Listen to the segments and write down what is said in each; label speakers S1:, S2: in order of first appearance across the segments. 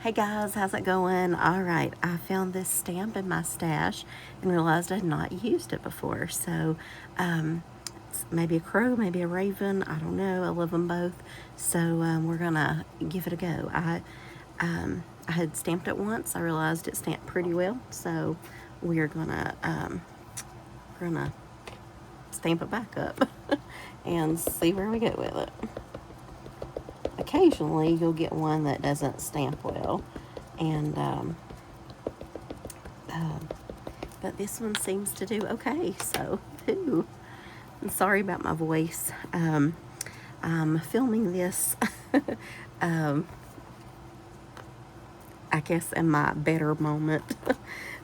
S1: Hey guys, how's it going? All right, I found this stamp in my stash and realized I had not used it before. So, it's maybe a crow, maybe a raven. I don't know. I love them both. So, we're gonna give it a go. I had stamped it once. I realized it stamped pretty well. So, we're gonna stamp it back up and see where we go with it. Occasionally, you'll get one that doesn't stamp well, and but this one seems to do okay. So, ooh, I'm sorry about my voice. I'm filming this, I guess, in my better moment.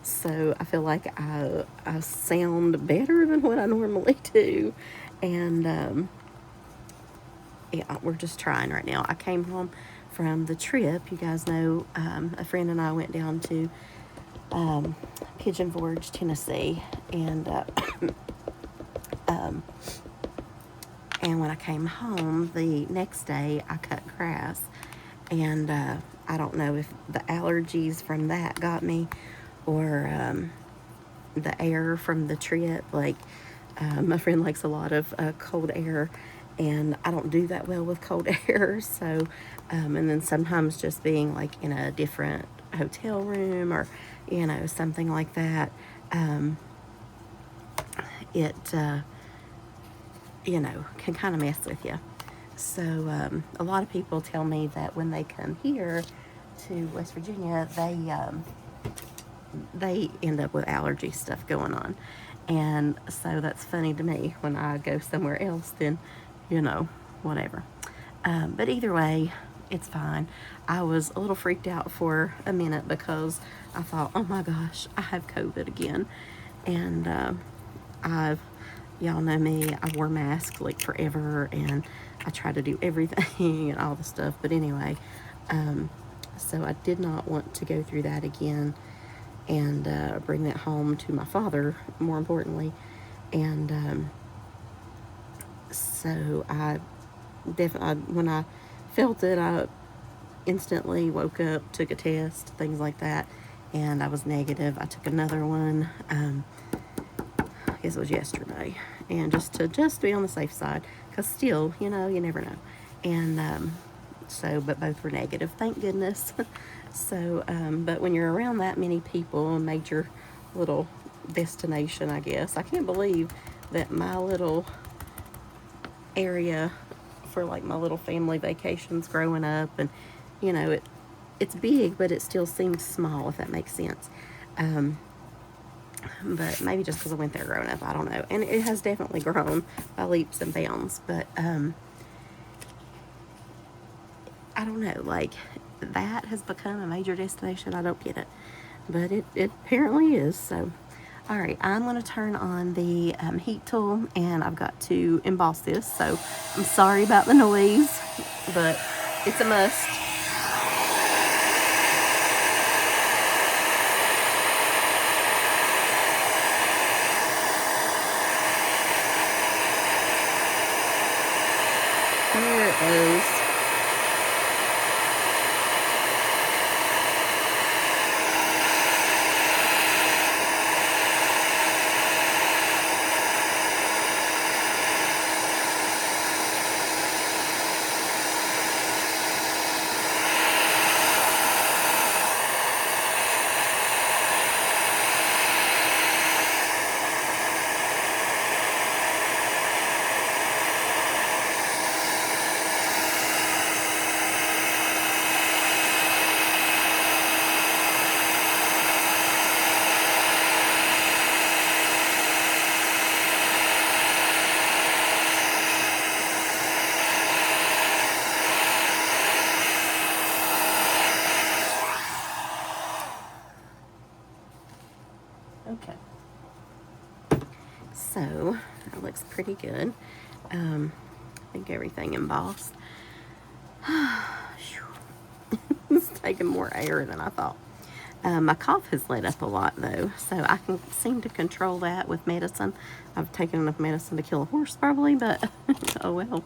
S1: So I feel like I sound better than what I normally do, and yeah, we're just trying right now. I came home from the trip. You guys know, a friend and I went down to Pigeon Forge, Tennessee, and and when I came home the next day, I cut grass, and I don't know if the allergies from that got me, or the air from the trip. Like, my friend likes a lot of cold air, and I don't do that well with cold air. So, and then sometimes just being like in a different hotel room or, something like that, it, can kind of mess with you. So, a lot of people tell me that when they come here to West Virginia, they end up with allergy stuff going on. And so that's funny to me. When I go somewhere else, then, whatever. But either way, it's fine. I was a little freaked out for a minute because I thought, oh my gosh, I have COVID again. And y'all know me, I wore masks like forever, and I try to do everything and all the stuff. But anyway, so I did not want to go through that again, and bring that home to my father, more importantly. And so I definitely, when I felt it, I instantly woke up, took a test, things like that, and I was negative. I took another one, I guess it was yesterday, and just to be on the safe side, because still, you never know. And so, but both were negative, thank goodness. So, but when you're around that many people, a major little destination, I guess, I can't believe that my little area for like my little family vacations growing up, and it's big, but it still seems small, if that makes sense. But maybe just because I went there growing up, I don't know. And it has definitely grown by leaps and bounds, but I don't know, like, that has become a major destination. I don't get it, but it apparently is. So, all right, I'm going to turn on the heat tool, and I've got to emboss this. So I'm sorry about the noise, but it's a must. There it goes. Okay. So that looks pretty good. I think everything embossed. It's taking more air than I thought. My cough has let up a lot though, so I can seem to control that with medicine. I've taken enough medicine to kill a horse probably, but oh well.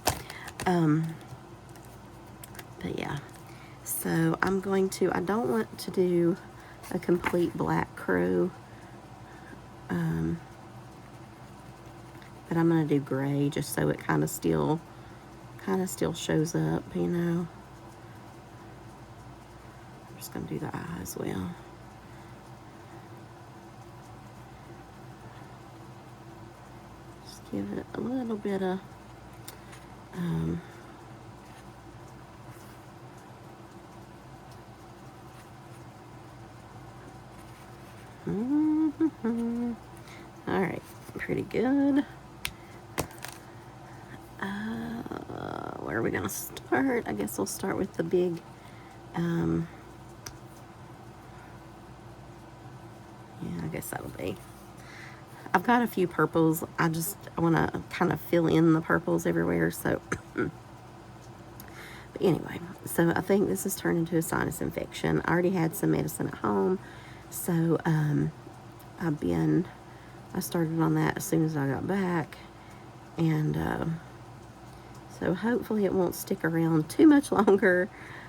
S1: But yeah. So I'm going to, I don't want to do a complete black crow, but I'm going to do gray just so it kind of still shows up, you know. I'm just going to do the eye as well. Just give it a little bit of all right, pretty good. Where are we gonna start? I guess we'll start with the big, yeah, I guess that'll be. I've got a few purples. I want to kind of fill in the purples everywhere, so. But anyway, so I think this has turned into a sinus infection. I already had some medicine at home, so I started on that as soon as I got back, and so hopefully it won't stick around too much longer.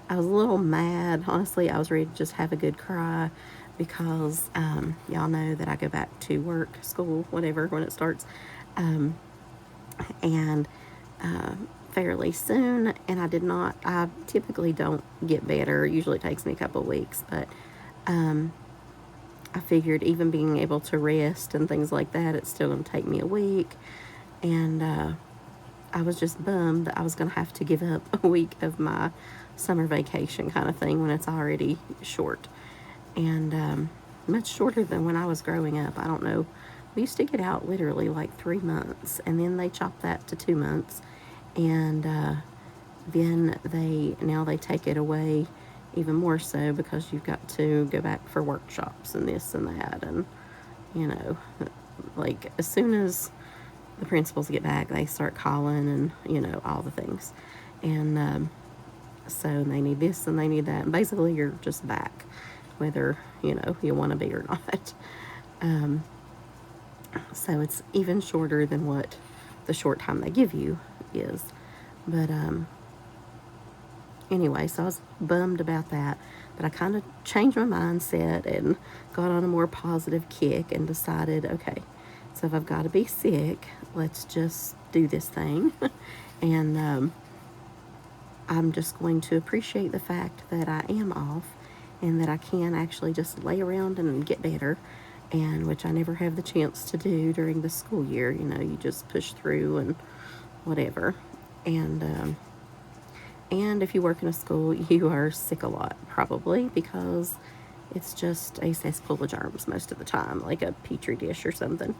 S1: I was a little mad. Honestly, I was ready to just have a good cry because y'all know that I go back to work, school, whatever, when it starts, and fairly soon, and I typically don't get better. Usually it takes me a couple of weeks, but I figured even being able to rest and things like that, it's still going to take me a week. And I was just bummed that I was going to have to give up a week of my summer vacation kind of thing when it's already short. And much shorter than when I was growing up. I don't know. We used to get out literally like 3 months, and then they chopped that to 2 months. And then now they take it away even more so because you've got to go back for workshops and this and that, and you know, like as soon as the principals get back, they start calling and you know all the things, and so they need this and they need that, and basically you're just back whether you know you want to be or not. So it's even shorter than what the short time they give you is, but anyway, so I was bummed about that, but I kind of changed my mindset and got on a more positive kick and decided, okay, so if I've got to be sick, let's just do this thing. And I'm just going to appreciate the fact that I am off and that I can actually just lay around and get better, and which I never have the chance to do during the school year. You know, you just push through and whatever. And if you work in a school, you are sick a lot, probably, because it's just a cesspool of germs most of the time, like a petri dish or something.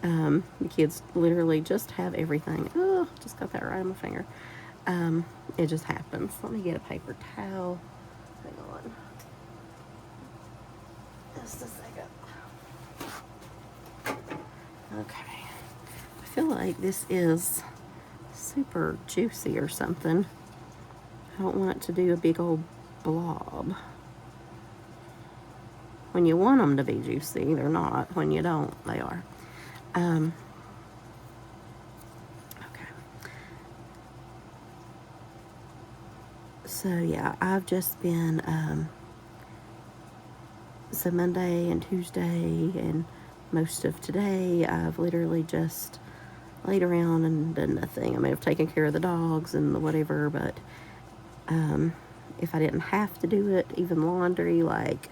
S1: The kids literally just have everything. Oh, just got that right on my finger. It just happens. Let me get a paper towel. Hang on. Just a second. Okay. I feel like this is super juicy or something. I don't want it to do a big old blob. When you want them to be juicy, they're not. When you don't, they are. Okay. So yeah, I've just been so Monday and Tuesday and most of today, I've literally just laid around and done nothing. I mean, I've taken care of the dogs and the whatever, but if I didn't have to do it, even laundry, like,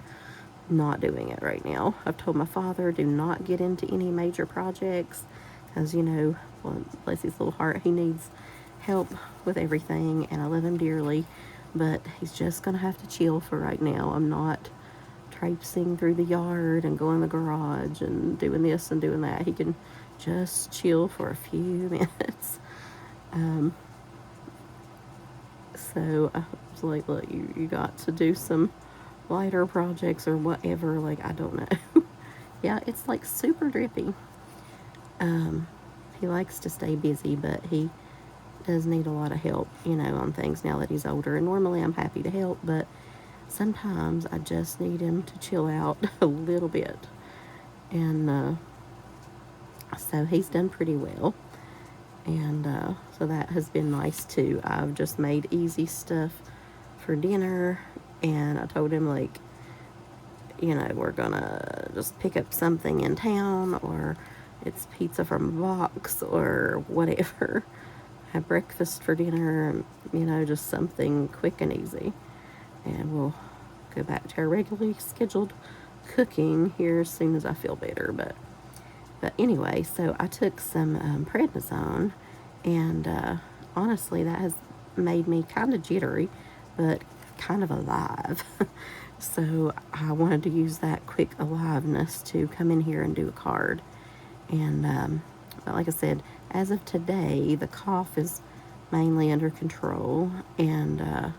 S1: not doing it right now. I've told my father, do not get into any major projects, because, you know, well, bless his little heart, he needs help with everything, and I love him dearly, but he's just going to have to chill for right now. I'm not traipsing through the yard and going in the garage and doing this and doing that. He can just chill for a few minutes. So I was like, look, you got to do some lighter projects or whatever. Like, I don't know. Yeah, it's like super drippy. He likes to stay busy, but he does need a lot of help, you know, on things now that he's older. And normally I'm happy to help, but sometimes I just need him to chill out a little bit. And so he's done pretty well. And so that has been nice too. I've just made easy stuff for dinner, and I told him, like, you know, we're gonna just pick up something in town, or it's pizza from a box, or whatever. Have breakfast for dinner, you know, just something quick and easy. And we'll go back to our regularly scheduled cooking here as soon as I feel better. But anyway, so I took some prednisone, and honestly, that has made me kind of jittery, but kind of alive. So I wanted to use that quick aliveness to come in here and do a card. And but like I said, as of today, the cough is mainly under control, and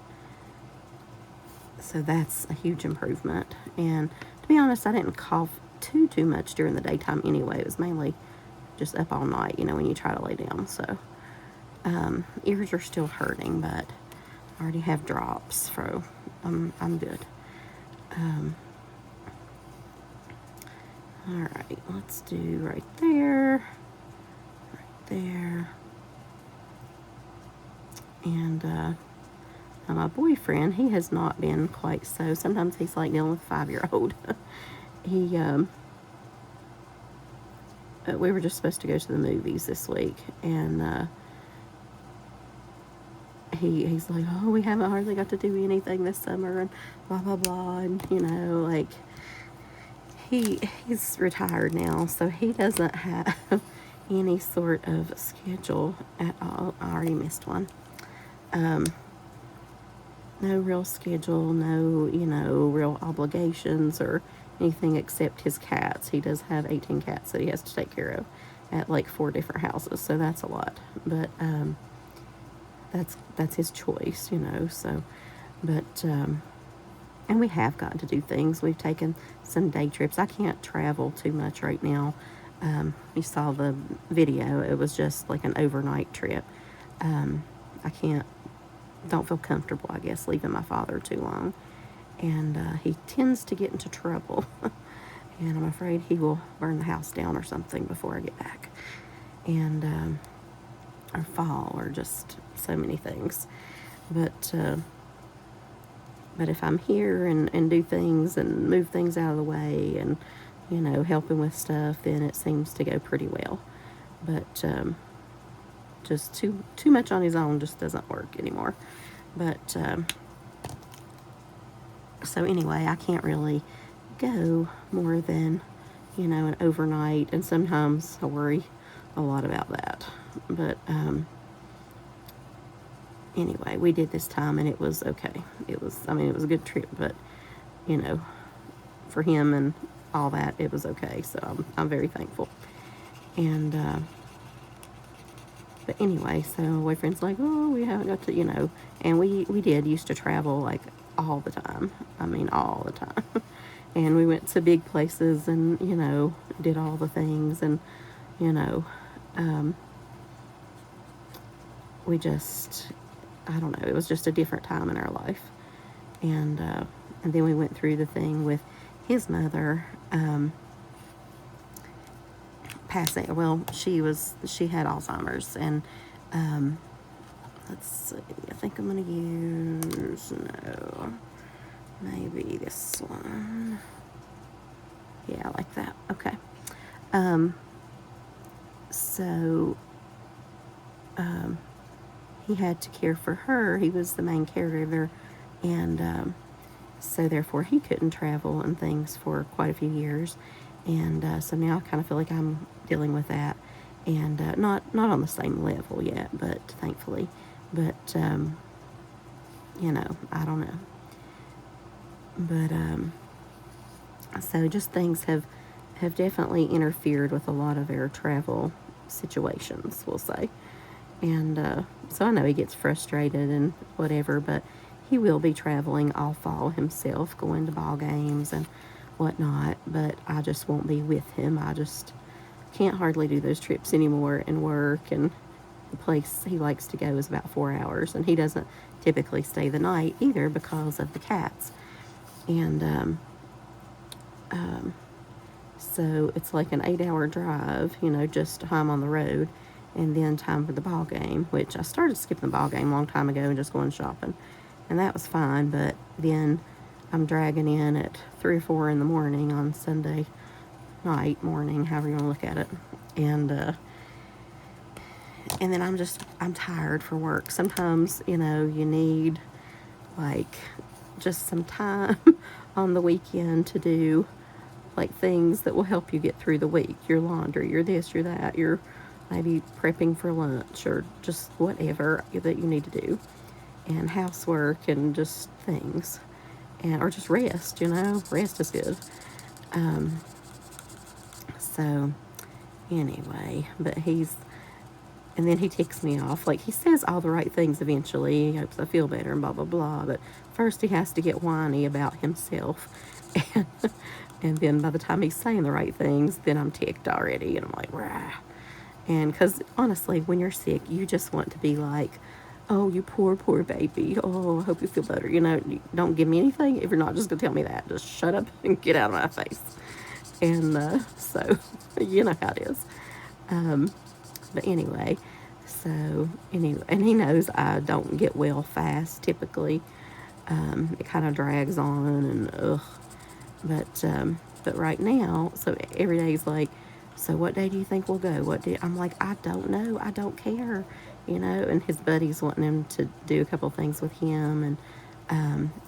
S1: so that's a huge improvement. And to be honest, I didn't cough too much during the daytime anyway. It was mainly just up all night, you know, when you try to lay down. So ears are still hurting, but I already have drops, so I'm good. All right, let's do right there, and now my boyfriend, he has not been quite so. Sometimes he's like dealing with a 5-year-old. He we were just supposed to go to the movies this week, and he's like, oh, we haven't hardly got to do anything this summer, and blah blah blah, and you know, like, he's retired now, so he doesn't have any sort of schedule at all. I already missed one. No real schedule, no, you know, real obligations or anything except his cats. He does have 18 cats that he has to take care of at like 4 different houses, so that's a lot. But that's his choice, you know. So, but and we have gotten to do things. We've taken some day trips. I can't travel too much right now. You saw the video. It was just like an overnight trip. I don't feel comfortable, I guess, leaving my father too long. And he tends to get into trouble. And I'm afraid he will burn the house down or something before I get back. And, or fall, or just so many things. But if I'm here and do things and move things out of the way and, you know, help him with stuff, then it seems to go pretty well. But just too much on his own just doesn't work anymore. But so anyway, I can't really go more than, you know, an overnight, and sometimes I worry a lot about that. But anyway, we did this time, and it was okay. It was a good trip, but, you know, for him and all that, it was okay. So I'm very thankful. And but anyway, so my boyfriend's like, oh, we haven't got to, you know, and we used to travel like all the time. I mean, all the time. And we went to big places and, you know, did all the things, and, you know, we just, I don't know, it was just a different time in our life. And then we went through the thing with his mother passing. Well, she had Alzheimer's, and let's see, I think I'm gonna use, no, maybe this one. Yeah, I like that. Okay. So he had to care for her. He was the main caregiver, and so therefore he couldn't travel and things for quite a few years. And so now I kind of feel like I'm dealing with that, and not on the same level yet, but thankfully. But you know, I don't know. But so just things have definitely interfered with a lot of our travel situations, we'll say. And so I know he gets frustrated and whatever, but he will be traveling all fall himself, going to ball games and whatnot, but I just won't be with him. I just can't hardly do those trips anymore, and work, and the place he likes to go is about 4 hours, and he doesn't typically stay the night either because of the cats. And so it's like an 8-hour drive, you know, just time on the road, and then time for the ball game, which I started skipping the ball game a long time ago and just going shopping. and that was fine. But then I'm dragging in at 3 or 4 in the morning on Sunday night, morning, however you want to look at it, and then I'm tired for work. Sometimes, you need like just some time on the weekend to do like things that will help you get through the week. Your laundry, your this, your that, your maybe prepping for lunch, or just whatever that you need to do, and housework and just things, and or just rest. Rest is good. So anyway, and then he ticks me off. Like, he says all the right things eventually. He hopes I feel better and blah, blah, blah. But first he has to get whiny about himself. And, and then by the time he's saying the right things, then I'm ticked already. And I'm like, rah. And because honestly, when you're sick, you just want to be like, oh, you poor, poor baby. Oh, I hope you feel better. Don't give me anything if you're not just going to tell me that. Just shut up and get out of my face. And so, you know how it is. But anyway, and he knows I don't get well fast typically. It kind of drags on, and ugh. But right now, so every day he's like, so what day do you think we'll go? I'm like, I don't know. I don't care, and his buddy's wanting him to do a couple things with him. And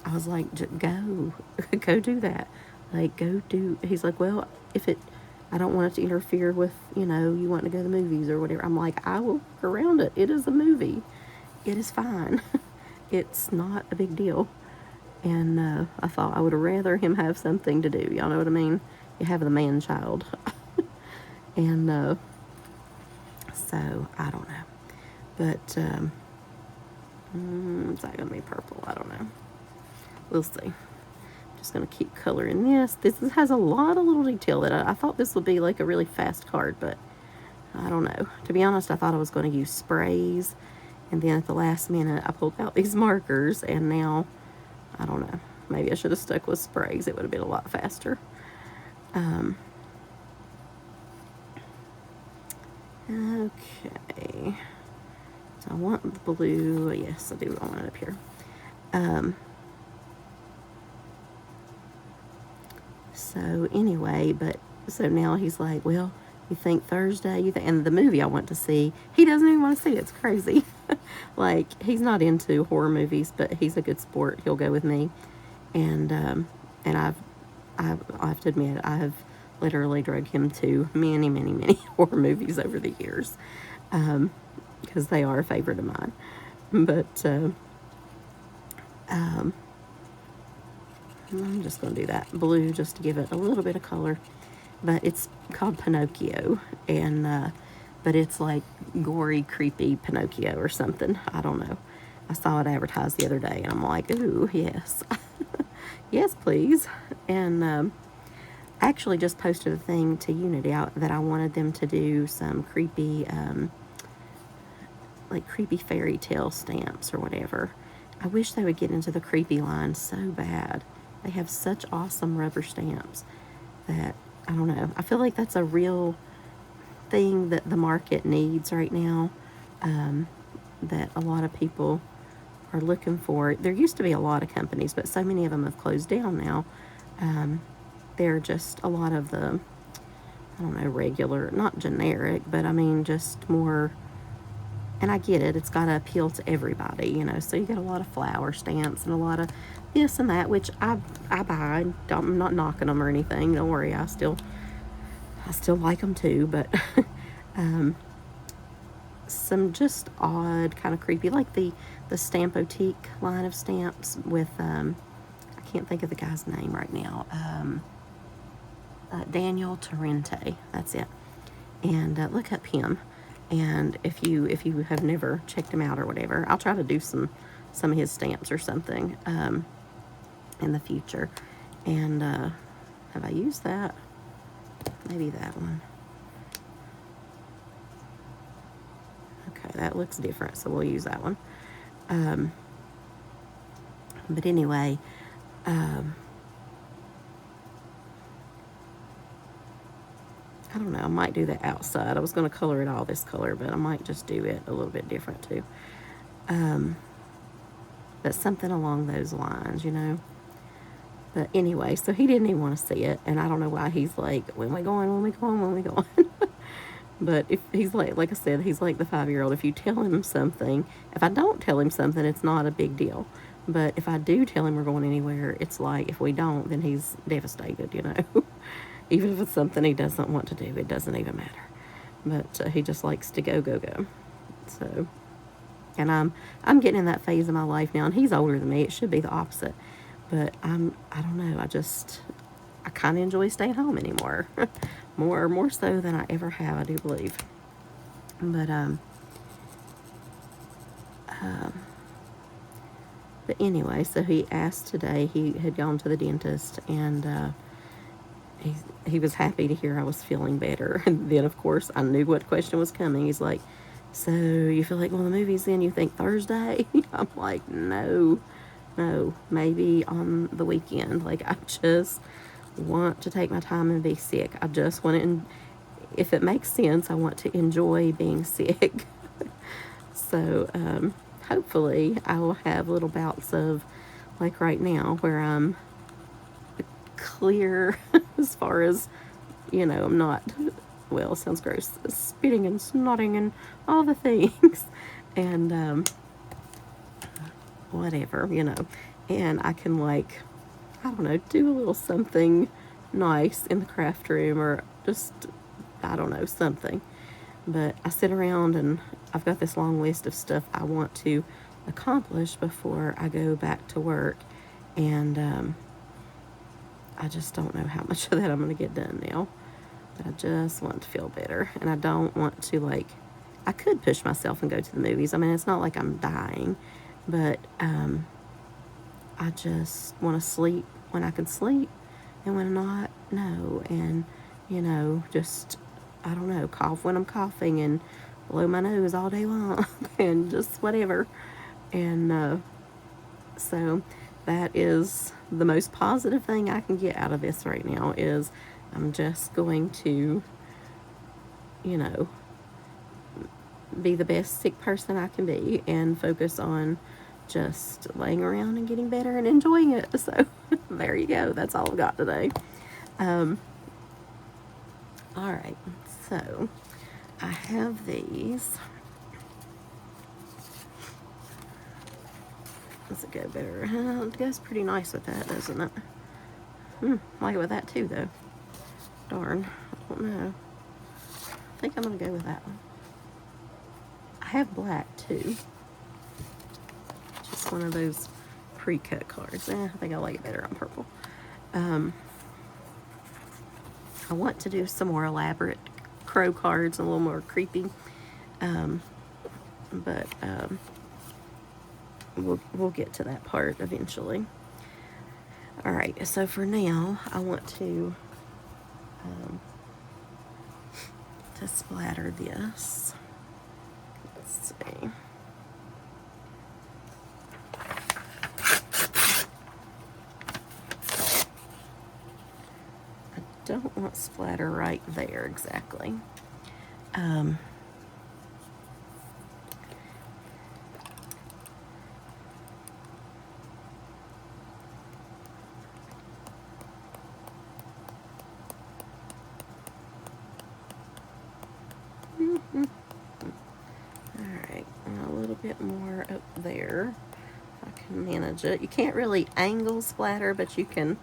S1: I was like, go, go do that. Like, go do. He's like, well, I don't want it to interfere with, you want to go to the movies or whatever. I'm like, I will work around it. It is a movie. It is fine. It's not a big deal. And I thought I would rather him have something to do. Y'all know what I mean? You have the man child. And so, I don't know. But, is that going to be purple? I don't know. We'll see. Just going to keep coloring this. This has a lot of little detail that I thought this would be like a really fast card, but I don't know. To be honest, I thought I was going to use sprays, and then at the last minute I pulled out these markers, and now I don't know. Maybe I should have stuck with sprays. It would have been a lot faster. Okay. So I want the blue. Yes, I do want it up here. So anyway, so now he's like, well, you think Thursday? And the movie I want to see, he doesn't even want to see it. It's crazy. Like, he's not into horror movies, but he's a good sport. He'll go with me. And I have to admit, I have literally drug him to many, many, many horror movies over the years, because they are a favorite of mine. But I'm just going to do that blue just to give it a little bit of color. But it's called Pinocchio, and but it's like gory, creepy Pinocchio or something. I don't know. I saw it advertised the other day, and I'm like, ooh, yes. Yes, please. And I actually just posted a thing to Unity out that I wanted them to do some creepy, like creepy fairy tale stamps or whatever. I wish they would get into the creepy line so bad. They have such awesome rubber stamps that, I don't know. I feel like that's a real thing that the market needs right now, that a lot of people are looking for. There used to be a lot of companies, but so many of them have closed down now. They're just a lot of the, I don't know, regular, not generic, but I mean just more, and I get it, it's got to appeal to everybody, so you get a lot of flower stamps and a lot of this and that, which I buy. I'm not knocking them or anything, don't worry, I still like them too, but some just odd, kind of creepy, like the Stampotique line of stamps with, I can't think of the guy's name right now, Daniel Torrente, that's it. And look up him. And if you have never checked him out or whatever, I'll try to do some of his stamps or something in the future. And have I used that? Maybe that one. Okay, that looks different, so we'll use that one. But anyway, I don't know, I might do that outside. I was going to color it all this color, but I might just do it a little bit different too. but something along those lines, you know. But anyway, so he didn't even want to see it, and I don't know why. He's like, when we going, when we going, when we going. But if he's like I said, he's like the 5-year-old. If you tell him something, if I don't tell him something, it's not a big deal. But if I do tell him we're going anywhere, it's like if we don't, then he's devastated, you know. Even if it's something he doesn't want to do, it doesn't even matter. But he just likes to go, go, go. So, and I'm getting in that phase of my life now, and he's older than me. It should be the opposite. But I don't know. I kind of enjoy staying home anymore. more so than I ever have, I do believe. But but anyway, so he asked today. He had gone to the dentist, and he was happy to hear I was feeling better. And then, of course, I knew what question was coming. He's like, "So you feel like going to the movies? Then you think Thursday?" I'm like, "No, maybe on the weekend. Like, I just want to take my time and be sick. I just want to, if it makes sense, I want to enjoy being sick." So hopefully I will have little bouts of, like right now, where I'm clear as far as, you know, I'm not, well, it sounds gross, spitting and snotting and all the things. And whatever, you know. And I can, like, I don't know, do a little something nice in the craft room, or just, I don't know, something. But I sit around and I've got this long list of stuff I want to accomplish before I go back to work. And I just don't know how much of that I'm going to get done now. But I just want to feel better. And I don't want to, like, I could push myself and go to the movies. I mean, it's not like I'm dying. But I just want to sleep when I can sleep. And when not, no. And, you know, just, I don't know, cough when I'm coughing and blow my nose all day long and just whatever. And so that is the most positive thing I can get out of this right now, is I'm just going to, you know, be the best sick person I can be and focus on just laying around and getting better and enjoying it. So there you go. That's all I've got today. All right. So I have these. Does it go better? It goes pretty nice with that, doesn't it? Like it with that too, though. Darn. I don't know. I think I'm going to go with that one. I have black too. Just one of those pre-cut cards. I think I like it better on purple. I want to do some more elaborate crow cards, a little more creepy. But we'll get to that part eventually. All right, so for now, I want to splatter this. Let's see. I don't want splatter right there exactly. Alright, a little bit more up there. I can manage it. You can't really angle splatter, but you can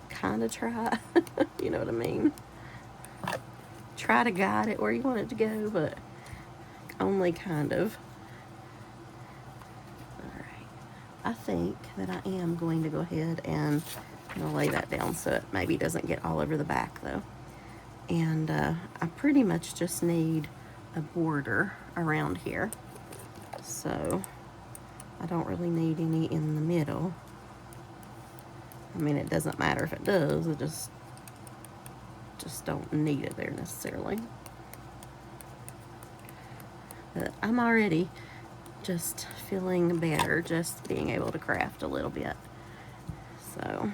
S1: kind of try. You know what I mean? Try to guide it where you want it to go, but only kind of. Alright, I think that I am going to go ahead and lay that down so it maybe doesn't get all over the back though. And I pretty much just need a border around here, so I don't really need any in the middle. I mean, it doesn't matter if it does, it just don't need it there necessarily. But I'm already just feeling better just being able to craft a little bit. So,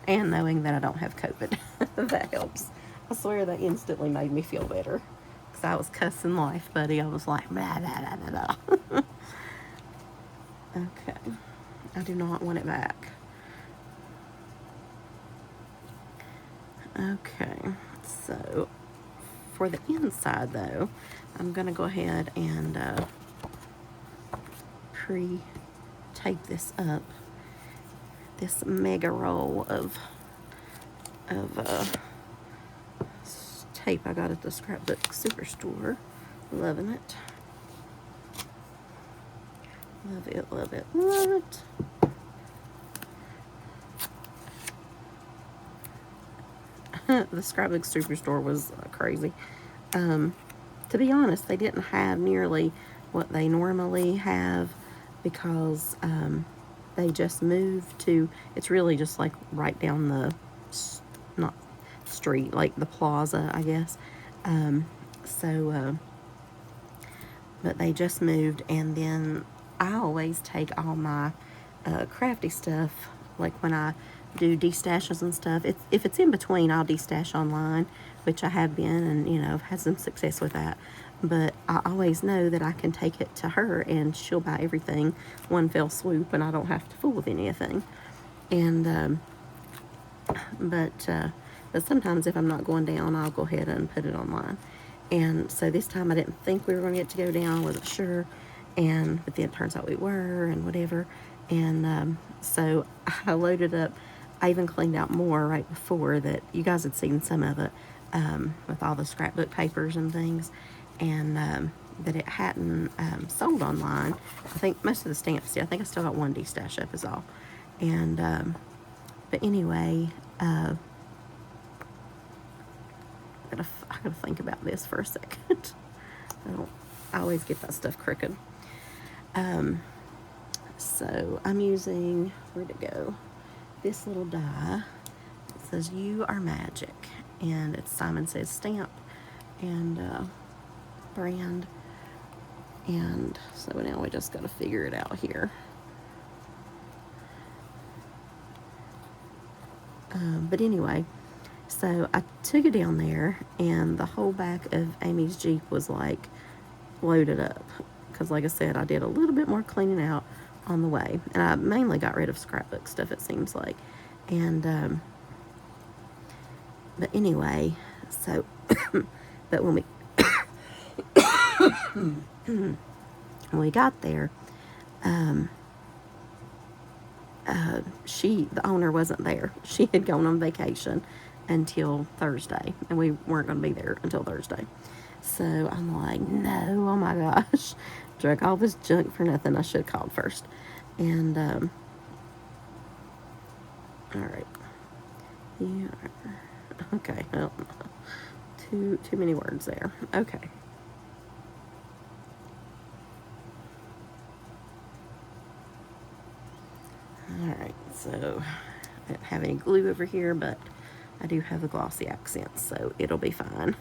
S1: and knowing that I don't have COVID, that helps. I swear that instantly made me feel better. Because I was cussing life, buddy. I was like, blah, blah, blah, blah, blah. Okay. I do not want it back. Okay. So for the inside though, I'm gonna go ahead and pre-tape this up. This mega roll of tape I got at the Scrapbook Superstore. Loving it. Love it, love it, love it. The Scrapbook Superstore was crazy. To be honest, they didn't have nearly what they normally have because they just moved to, it's really just like right down the, not street, like the plaza, I guess. But they just moved, and then I always take all my crafty stuff, like when I do destashes and stuff. If it's in between, I'll destash online, which I have been, and have had some success with that. But I always know that I can take it to her, and she'll buy everything one fell swoop, and I don't have to fool with anything. And but sometimes if I'm not going down, I'll go ahead and put it online. And so this time I didn't think we were going to get to go down. I wasn't sure. But then it turns out we were, and whatever. And so I loaded up. I even cleaned out more right before that. You guys had seen some of it with all the scrapbook papers and things. And that it hadn't sold online. I think most of the stamps did. I think I still got one destash up is all. And but anyway, I gotta think about this for a second. I always get that stuff crooked. So I'm using, where'd it go? This little die. It says "You Are Magic," and it's Simon Says stamp and brand. And so now we just gotta figure it out here. But anyway, so I took it down there, and the whole back of Amy's Jeep was like loaded up. Because, like I said, I did a little bit more cleaning out on the way. And I mainly got rid of scrapbook stuff, it seems like. And, but anyway, so, but when we got there, the owner wasn't there. She had gone on vacation until Thursday, and we weren't going to be there until Thursday. So I'm like, no, oh my gosh, drug all this junk for nothing. I should have called first. And all right, okay, well, too many words there. Okay. Alright, so I don't have any glue over here, but I do have the glossy accents, so it'll be fine.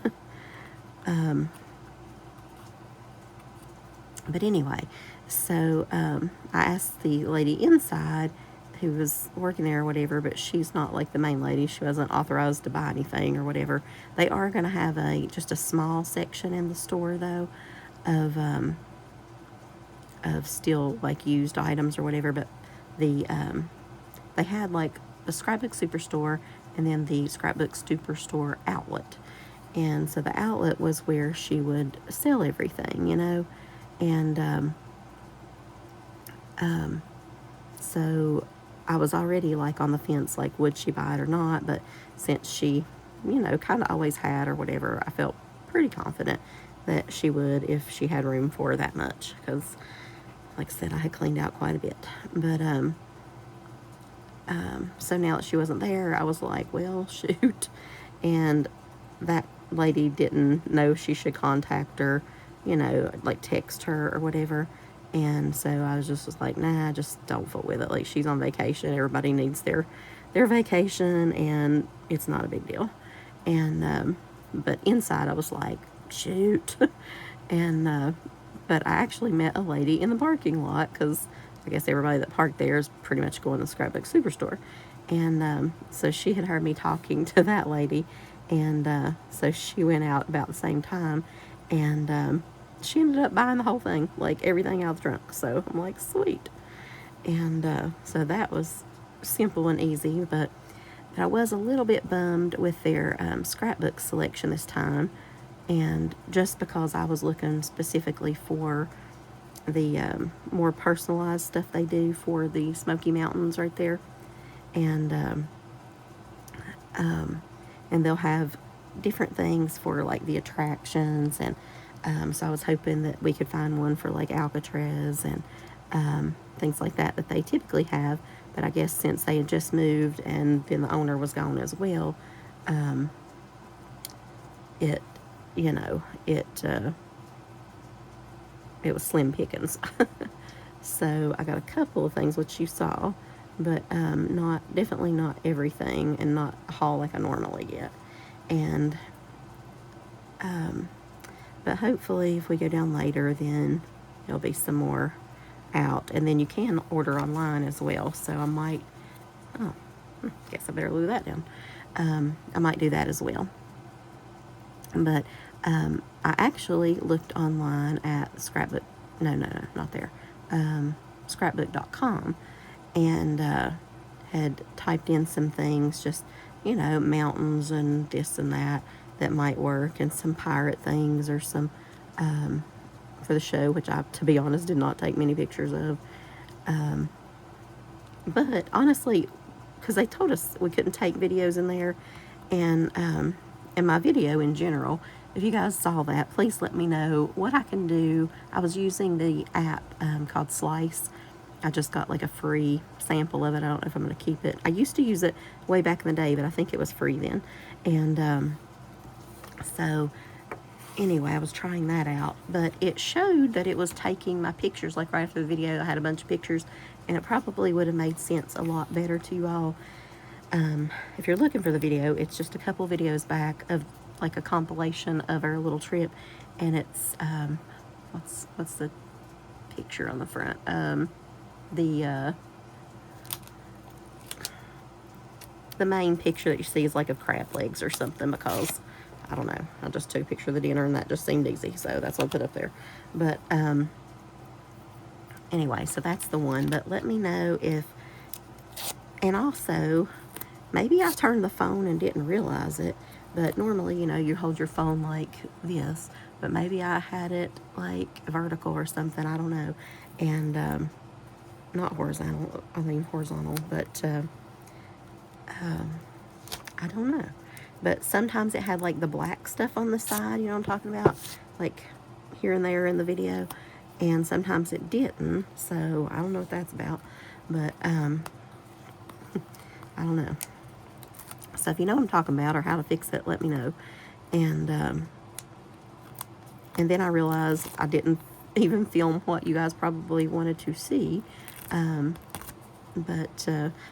S1: But anyway, so I asked the lady inside who was working there or whatever, but she's not like the main lady. She wasn't authorized to buy anything or whatever. They are going to have just a small section in the store, though, of still like used items or whatever, but they had like the Scrapbook Superstore and then the Scrapbook Superstore outlet. And so the outlet was where she would sell everything, and so I was already like on the fence, like would she buy it or not, but since she kind of always had or whatever, I felt pretty confident that she would if she had room for that much, because like I said, I had cleaned out quite a bit. But so now that she wasn't there, I was like, well, shoot. And that lady didn't know she should contact her, like text her or whatever. And so I was like, nah, just don't fool with it. Like, she's on vacation. Everybody needs their vacation, and it's not a big deal. And but inside I was like, shoot. And but I actually met a lady in the parking lot, because I guess everybody that parked there is pretty much going to Scrapbook Superstore. And so she had heard me talking to that lady, and so she went out about the same time, and she ended up buying the whole thing, like everything out of the trunk. So I'm like, sweet. And so that was simple and easy, but I was a little bit bummed with their scrapbook selection this time, and just because I was looking specifically for the more personalized stuff they do for the Smoky Mountains right there, and and they'll have different things for like the attractions, and so I was hoping that we could find one for like Alcatraz and things like that they typically have. But I guess since they had just moved and then the owner was gone as well, it, you know, it was slim pickings. So I got a couple of things which you saw, but definitely not everything, and not a haul like I normally get. And but hopefully if we go down later, then there'll be some more out, and then you can order online as well. So I might, guess I better glue that down. I might do that as well. But I actually looked online at Scrapbook. No, not there. Scrapbook.com, and had typed in some things, just, you know, mountains and this and that might work, and some pirate things, or some for the show, which I, to be honest, did not take many pictures of. But honestly, because they told us we couldn't take videos in there, and my video in general, if you guys saw that, please let me know what I can do. I was using the app called Slice. I just got like a free sample of it. I don't know if I'm going to keep it. I used to use it way back in the day, but I think it was free then. And so anyway, I was trying that out, but it showed that it was taking my pictures, like right after the video, I had a bunch of pictures, and it probably would have made sense a lot better to you all. If you're looking for the video, it's just a couple videos back of like a compilation of our little trip, and it's, what's the picture on the front? The main picture that you see is like of crab legs or something, because I don't know, I just took a picture of the dinner and that just seemed easy, so that's what I put up there. But anyway, so that's the one. But let me know if, and also maybe I turned the phone and didn't realize it, but normally, you know, you hold your phone like this, but maybe I had it like vertical or something, I don't know. And not horizontal, I mean horizontal, but I don't know. But sometimes it had like the black stuff on the side, you know what I'm talking about? Like here and there in the video. And sometimes it didn't, so I don't know what that's about. But I don't know. So if you know what I'm talking about or how to fix it, let me know. And then I realized I didn't even film what you guys probably wanted to see. But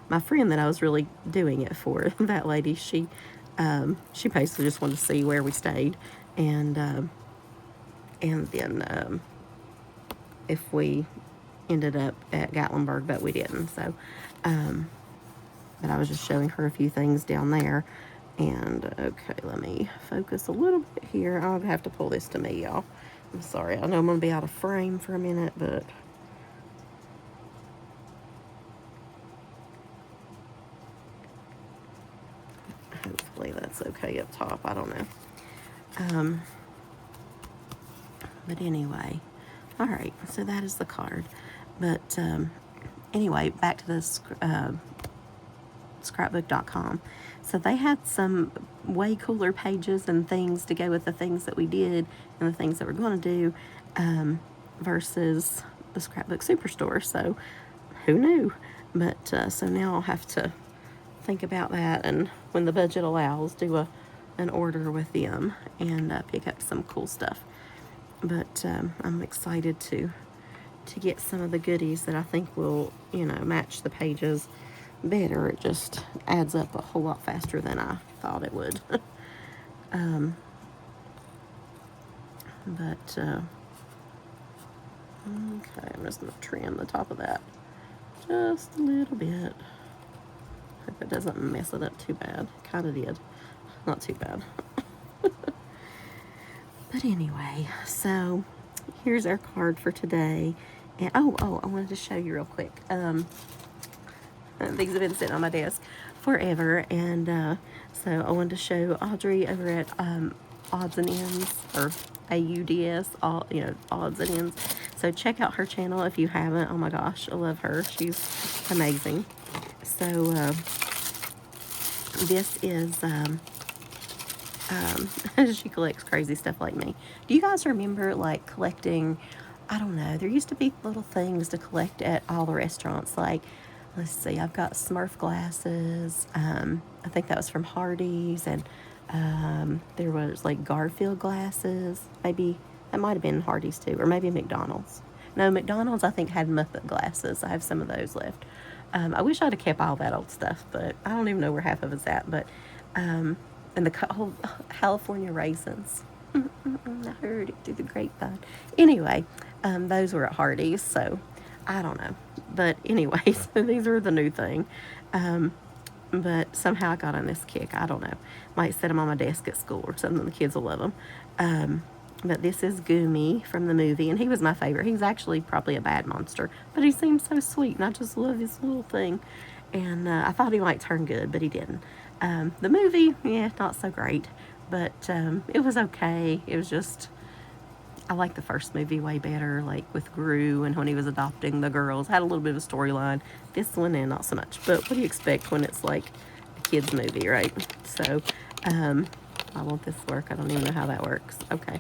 S1: my friend that I was really doing it for, that lady, she basically just wanted to see where we stayed, and then if we ended up at Gatlinburg, but we didn't. So, but I was just showing her a few things down there. And okay, let me focus a little bit here. I'll have to pull this to me, y'all. I'm sorry. I know I'm gonna be out of frame for a minute, but hopefully that's okay up top. I don't know. But anyway, all right, so that is the card. But anyway, back to the scrapbook.com. So they had some way cooler pages and things to go with the things that we did and the things that we're going to do versus the Scrapbook Superstore. So who knew? But so now I'll have to think about that, and when the budget allows, do an order with them and pick up some cool stuff. But I'm excited to get some of the goodies that I think will, you know, match the pages better. It just adds up a whole lot faster than I thought it would. But okay, I'm just going to trim the top of that just a little bit. Hope it doesn't mess it up too bad. Kind of did. Not too bad. But anyway, so here's our card for today. And I wanted to show you real quick. These have been sitting on my desk forever, and so I wanted to show Audrey over at Odds and Ends, or AUDS, all Odds and Ends. So check out her channel if you haven't. Oh my gosh, I love her. She's amazing. So this is she collects crazy stuff like me. Do you guys remember like collecting? I don't know. There used to be little things to collect at all the restaurants. Like, let's see, I've got Smurf glasses. I think that was from Hardee's, and there was like Garfield glasses. Maybe that might have been Hardee's too, or maybe McDonald's. No, McDonald's I think had Muppet glasses. I have some of those left. I wish I'd have kept all that old stuff, but I don't even know where half of it's at. But and the whole California raisins. I heard it through the grapevine. Anyway, those were at Hardee's, so I don't know. But anyway, so these are the new thing. But somehow I got on this kick. I don't know. Might set them on my desk at school or something. The kids will love them. But this is Goomy from the movie, and he was my favorite. He's actually probably a bad monster, but he seems so sweet, and I just love his little thing. And I thought he might turn good, but he didn't. The movie, yeah, not so great, but it was okay. It was just, I like the first movie way better, like with Gru and when he was adopting the girls. Had a little bit of a storyline. This one, not so much. But what do you expect when it's like a kid's movie, right? So, why won't this work? I don't even know how that works. Okay.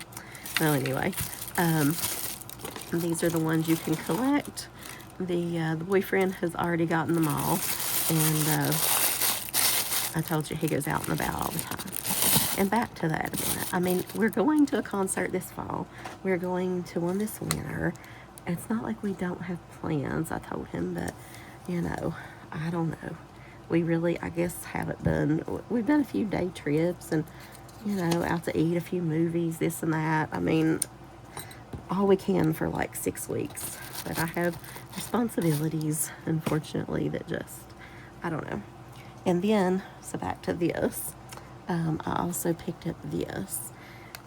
S1: Well, anyway, these are the ones you can collect. The boyfriend has already gotten them all, and I told you he goes out and about all the time. And back to that a minute. I mean, we're going to a concert this fall. We're going to one this winter. It's not like we don't have plans, I told him, but, I don't know. We really, I guess, haven't done, we've done a few day trips and, out to eat, a few movies, this and that. I mean, all we can for like 6 weeks. But I have responsibilities, unfortunately, that just, I don't know. And then, so back to this. I also picked up this.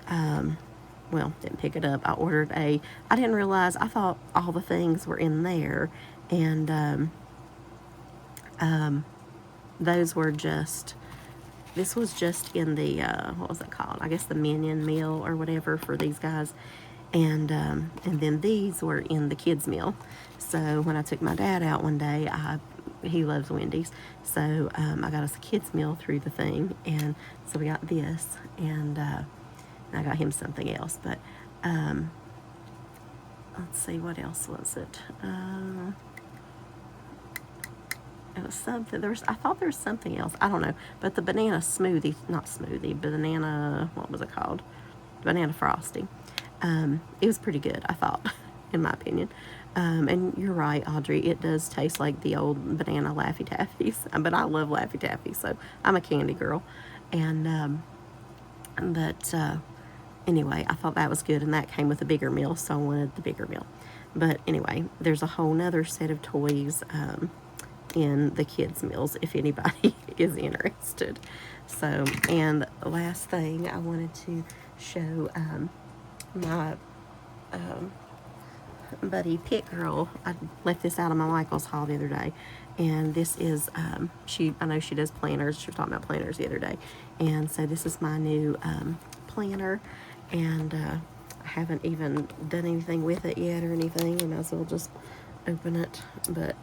S1: Well, didn't pick it up. I ordered I didn't realize, I thought all the things were in there. And those were just, this was just in the, what was it called? I guess the minion meal or whatever for these guys. And then these were in the kids' meal. So when I took my dad out one day, he loves Wendy's, so I got us a kids meal through the thing, and so we got this, and I got him something else. But let's see, what else was it? It was something. I thought there was something else. I don't know. But the banana smoothie, not smoothie, banana. What was it called? Banana frosty. It was pretty good, I thought, in my opinion. And you're right, Audrey, it does taste like the old banana Laffy Taffies, but I love Laffy Taffy, so I'm a candy girl. And, anyway, I thought that was good, and that came with a bigger meal, so I wanted the bigger meal. But anyway, there's a whole nother set of toys, in the kids' meals, if anybody is interested. So, and the last thing I wanted to show, my, buddy Pit Girl, I left this out of my Michael's haul the other day, and this is I know she does planners. She was talking about planners the other day, and so this is my new planner, and I haven't even done anything with it yet or anything. I might as well just open it, but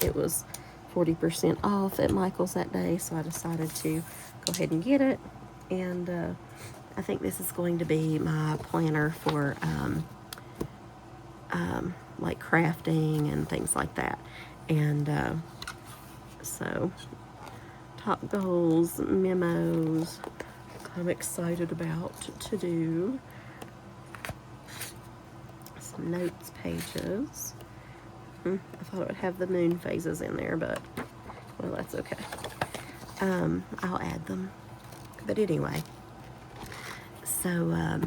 S1: it was 40% off at Michael's that day, so I decided to go ahead and get it. And I think this is going to be my planner for like crafting and things like that. And so top goals, memos, I'm excited about to do. Some notes pages. I thought it would have the moon phases in there, but well, that's okay. I'll add them. But anyway, so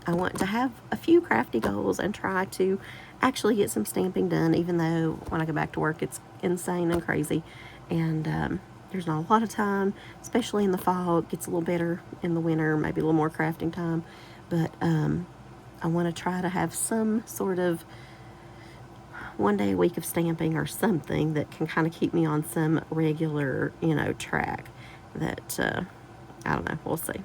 S1: I want to have a few crafty goals and try to actually get some stamping done, even though when I go back to work it's insane and crazy, and there's not a lot of time, especially in the fall. It gets a little better in the winter, maybe a little more crafting time, but I want to try to have some sort of one day a week of stamping or something that can kind of keep me on some regular, you know, track that, I don't know, we'll see.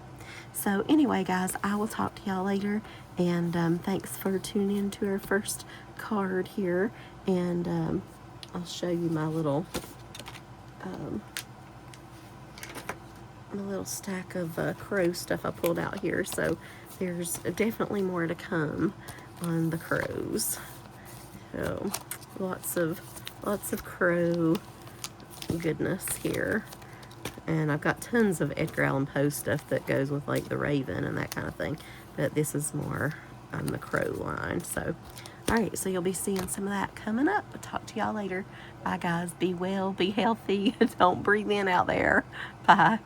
S1: So anyway, guys, I will talk to y'all later, and thanks for tuning in to our first card here, and I'll show you my little stack of crow stuff I pulled out here. So there's definitely more to come on the crows. So lots of crow goodness here. And I've got tons of Edgar Allan Poe stuff that goes with like the Raven and that kind of thing. But this is more on the crow line. So, all right, so you'll be seeing some of that coming up. I'll talk to y'all later. Bye, guys. Be well, be healthy. Don't breathe in out there. Bye.